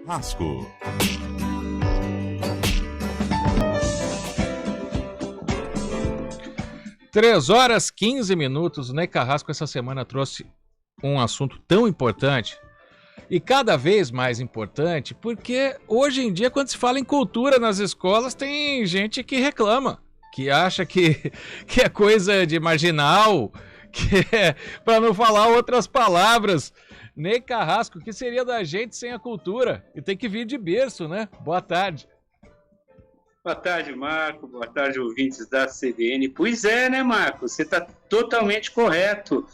Carrasco. 3h15. O Ney Carrasco essa semana trouxe um assunto tão importante e cada vez mais importante, porque hoje em dia, quando se fala em cultura nas escolas, tem gente que reclama, que acha que é coisa de marginal, que é, para não falar outras palavras. Ney Carrasco, o que seria da gente sem a cultura? E tem que vir de berço, né? Boa tarde. Boa tarde, Marco. Boa tarde, ouvintes da CBN. Pois é, né, Marco? Você está totalmente correto.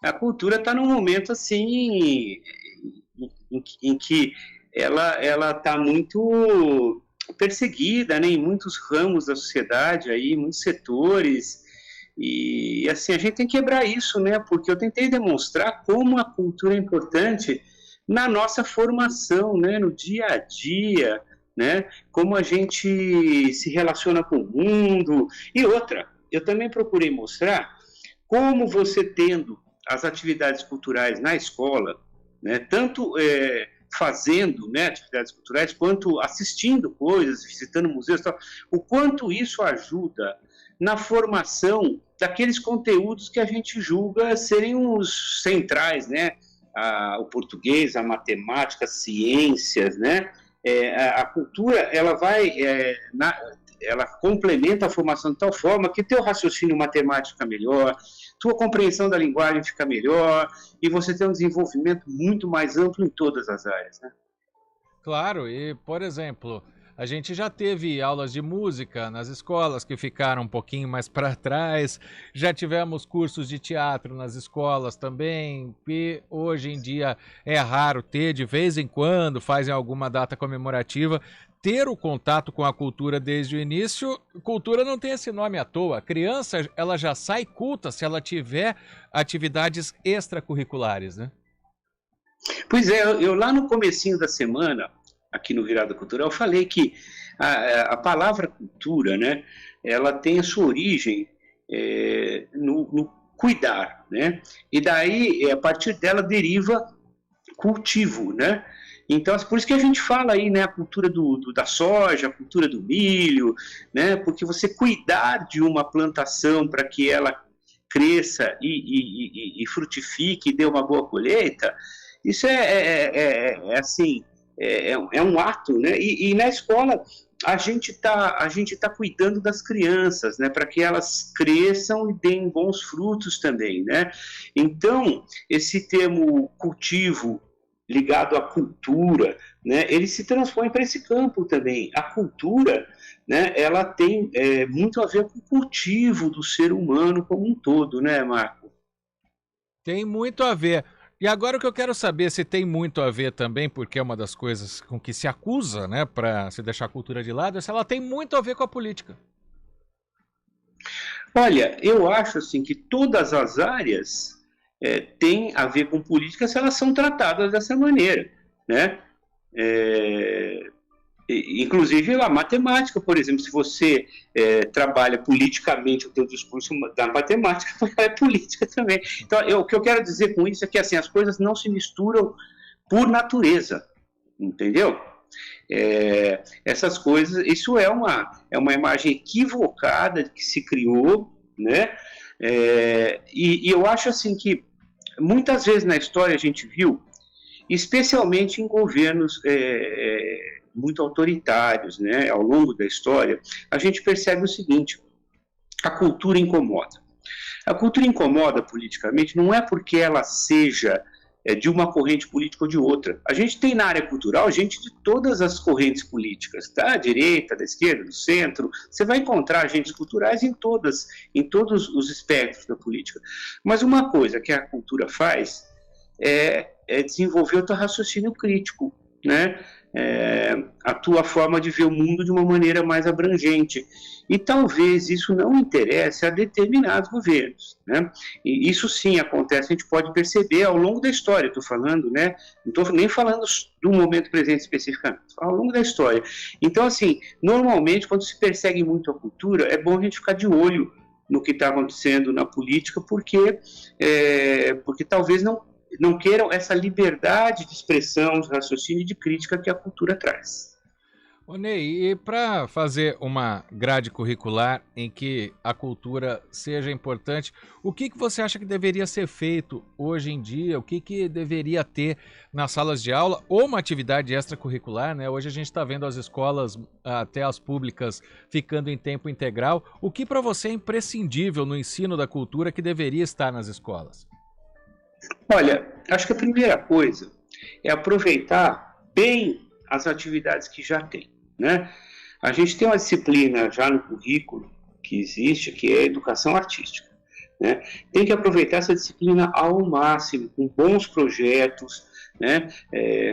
A cultura está num momento, assim, em que ela está muito perseguida, né, em muitos ramos da sociedade, aí, muitos setores. E, assim, a gente tem que quebrar isso, né? Porque eu tentei demonstrar como a cultura é importante na nossa formação, né, no dia a dia, né? Como a gente se relaciona com o mundo. E outra, eu também procurei mostrar como você tendo as atividades culturais na escola, né, tanto fazendo, né, atividades culturais, quanto assistindo coisas, visitando museus, tal, o quanto isso ajuda na formação daqueles conteúdos que a gente julga serem os centrais, né? O português, a matemática, as ciências, né? A cultura, ela vai, ela complementa a formação de tal forma que teu raciocínio matemático fica melhor, tua compreensão da linguagem fica melhor, e você tem um desenvolvimento muito mais amplo em todas as áreas, né? Claro, e, por exemplo, a gente já teve aulas de música nas escolas que ficaram um pouquinho mais para trás, já tivemos cursos de teatro nas escolas também, e hoje em dia é raro ter, de vez em quando, fazem alguma data comemorativa, ter o contato com a cultura desde o início. Cultura não tem esse nome à toa. A criança, ela já sai culta se ela tiver atividades extracurriculares, né? Pois é, eu lá no comecinho da semana, aqui no Virada Cultural, eu falei que a palavra cultura, né, ela tem a sua origem no cuidar, né, e daí, a partir dela, deriva cultivo, né. Então, por isso que a gente fala aí, né, a cultura da soja, a cultura do milho, né, porque você cuidar de uma plantação para que ela cresça e frutifique e dê uma boa colheita, isso assim, é um ato, né? E na escola a gente tá cuidando das crianças, né? Para que elas cresçam e deem bons frutos também, né? Então, esse termo cultivo ligado à cultura, né? Ele se transforma para esse campo também. A cultura, né? Ela tem muito a ver com o cultivo do ser humano como um todo, né, Marco? Tem muito a ver. E agora o que eu quero saber, se tem muito a ver também, porque é uma das coisas com que se acusa, né, para se deixar a cultura de lado, é se ela tem muito a ver com a política. Olha, eu acho assim que todas as áreas têm a ver com política se elas são tratadas dessa maneira, né? Inclusive a matemática, por exemplo, se você trabalha politicamente o teu discurso da matemática, é política também. Então, o que eu quero dizer com isso é que assim, as coisas não se misturam por natureza, entendeu? Essas coisas, isso é uma imagem equivocada que se criou, né? E eu acho assim que muitas vezes na história a gente viu, especialmente em governos muito autoritários, né, ao longo da história, a gente percebe o seguinte: a cultura incomoda. A cultura incomoda politicamente não é porque ela seja de uma corrente política ou de outra. A gente tem na área cultural gente de todas as correntes políticas, da direita, da esquerda, do centro. Você vai encontrar agentes culturais em todos os espectros da política. Mas uma coisa que a cultura faz é desenvolver o teu raciocínio crítico, né? A tua forma de ver o mundo de uma maneira mais abrangente. E talvez isso não interesse a determinados governos, né? E isso sim acontece, a gente pode perceber ao longo da história, estou falando, né? Não estou nem falando do momento presente especificamente, ao longo da história. Então, assim, normalmente, quando se persegue muito a cultura, é bom a gente ficar de olho no que está acontecendo na política, porque talvez não queiram essa liberdade de expressão, de raciocínio e de crítica que a cultura traz. Ô Ney, e para fazer uma grade curricular em que a cultura seja importante, o que você acha que deveria ser feito hoje em dia? O que deveria ter nas salas de aula ou uma atividade extracurricular, né? Hoje a gente está vendo as escolas, até as públicas, ficando em tempo integral. O que para você é imprescindível no ensino da cultura que deveria estar nas escolas? Olha, acho que a primeira coisa é aproveitar bem as atividades que já tem, né? A gente tem uma disciplina já no currículo que existe, que é a educação artística, né? Tem que aproveitar essa disciplina ao máximo, com bons projetos, né?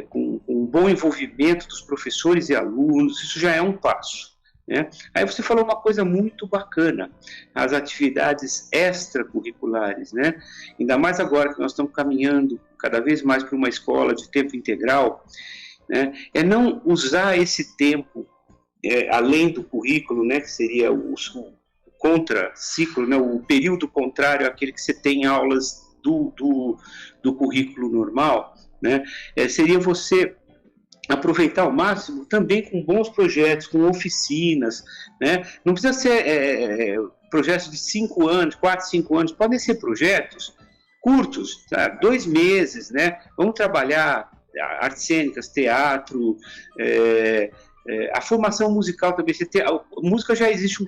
Com um bom envolvimento dos professores e alunos, isso já é um passo, né? Aí você falou uma coisa muito bacana, as atividades extracurriculares, né? Ainda mais agora que nós estamos caminhando cada vez mais para uma escola de tempo integral, né? É não usar esse tempo além do currículo, né? Que seria o contraciclo, né? O período contrário àquele que você tem aulas do currículo normal, né? Seria você aproveitar ao máximo também com bons projetos, com oficinas, né? Não precisa ser projetos de 5 anos, 4, 5 anos, podem ser projetos curtos, tá? 2 meses, né? Vamos trabalhar artes cênicas, teatro, a formação musical também. A música já existe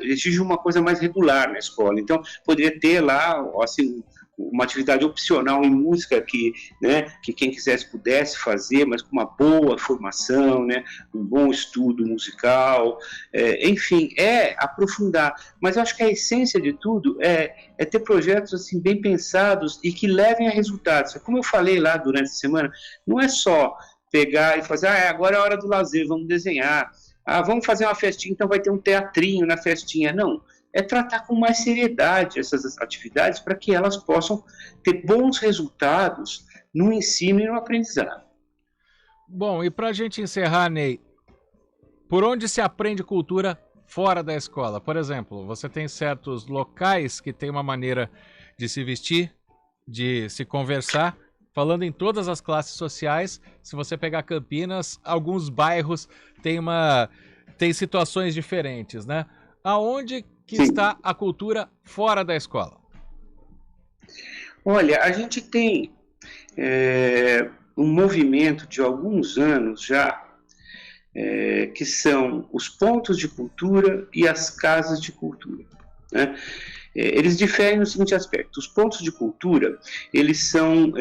exige uma coisa mais regular na escola, então poderia ter lá, assim, uma atividade opcional em música que quem quisesse pudesse fazer, mas com uma boa formação, né, um bom estudo musical, enfim, aprofundar. Mas eu acho que a essência de tudo é ter projetos assim, bem pensados e que levem a resultados. Como eu falei lá durante a semana, não é só pegar e fazer, agora é a hora do lazer, vamos desenhar, vamos fazer uma festinha, então vai ter um teatrinho na festinha. Não, é tratar com mais seriedade essas atividades para que elas possam ter bons resultados no ensino e no aprendizado. Bom, e para a gente encerrar, Ney, por onde se aprende cultura fora da escola? Por exemplo, você tem certos locais que tem uma maneira de se vestir, de se conversar, falando em todas as classes sociais. Se você pegar Campinas, alguns bairros têm situações diferentes, né? Aonde que Sim. está a cultura fora da escola? Olha, a gente tem um movimento de alguns anos já, que são os pontos de cultura e as casas de cultura, né? Eles diferem no seguinte aspecto: os pontos de cultura, eles são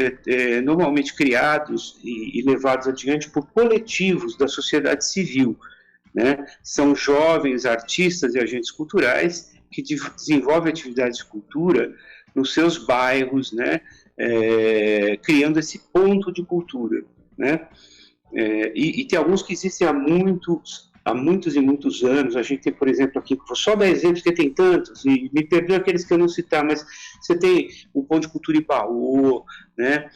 normalmente criados e levados adiante por coletivos da sociedade civil, né? São jovens artistas e agentes culturais que desenvolvem atividades de cultura nos seus bairros, né? Criando esse ponto de cultura, né? E tem alguns que existem há muitos e muitos anos. A gente tem, por exemplo, aqui, vou só dar exemplos, porque tem tantos, e me perdoe aqueles que eu não citar, mas você tem o Ponto de Cultura Ibaú, né?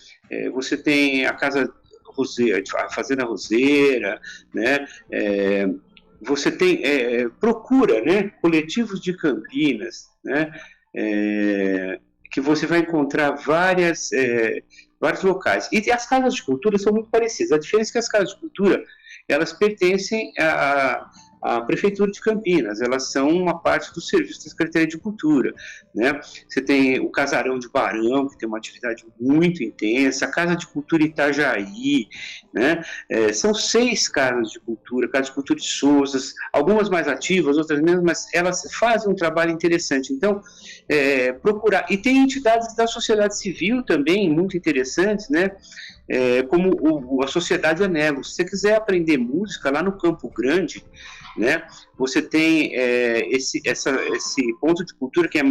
Você tem a Casa Roseira, a Fazenda Roseira, né? Você tem, procura, né? Coletivos de Campinas, né? Que você vai encontrar vários locais. E as casas de cultura são muito parecidas. A diferença é que as casas de cultura, elas pertencem à Prefeitura de Campinas, elas são uma parte do serviço da Secretaria de Cultura, né? Você tem o Casarão de Barão, que tem uma atividade muito intensa, a Casa de Cultura Itajaí, né? São 6 casas de cultura de Souzas, algumas mais ativas, outras menos, mas elas fazem um trabalho interessante. Então, procurar. E tem entidades da sociedade civil também muito interessantes, né? Como a Sociedade Anelo. Se você quiser aprender música lá no Campo Grande, né, você tem esse ponto de cultura que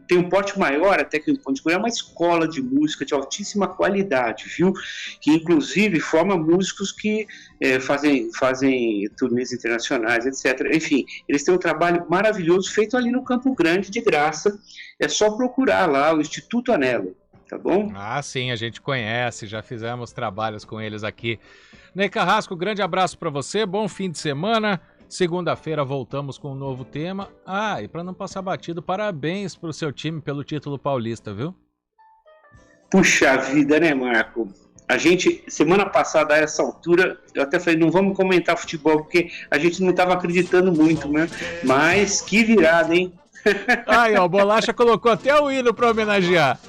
tem um porte maior até que o ponto de cultura, é uma escola de música de altíssima qualidade, viu? Que inclusive forma músicos que fazem turnês internacionais, etc. Enfim, eles têm um trabalho maravilhoso feito ali no Campo Grande, de graça. É só procurar lá o Instituto Anelo. Tá bom? Sim, a gente conhece, já fizemos trabalhos com eles aqui. Ney Carrasco, grande abraço para você, bom fim de semana. Segunda-feira voltamos com um novo tema. E para não passar batido, parabéns para o seu time pelo título paulista, viu? Puxa vida, né, Marco? A gente, semana passada, a essa altura, eu até falei, não vamos comentar futebol, porque a gente não estava acreditando muito, né? Mas que virada, hein? Aí, ó, o Bolacha colocou até o hino para homenagear.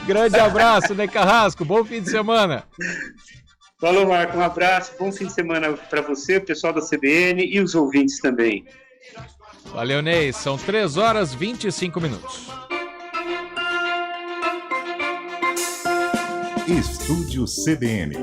Grande abraço, Ney Carrasco, bom fim de semana. Falou, Marco, um abraço, bom fim de semana para você, o pessoal da CBN e os ouvintes também. Valeu, Ney, são 3h25. Estúdio CBN.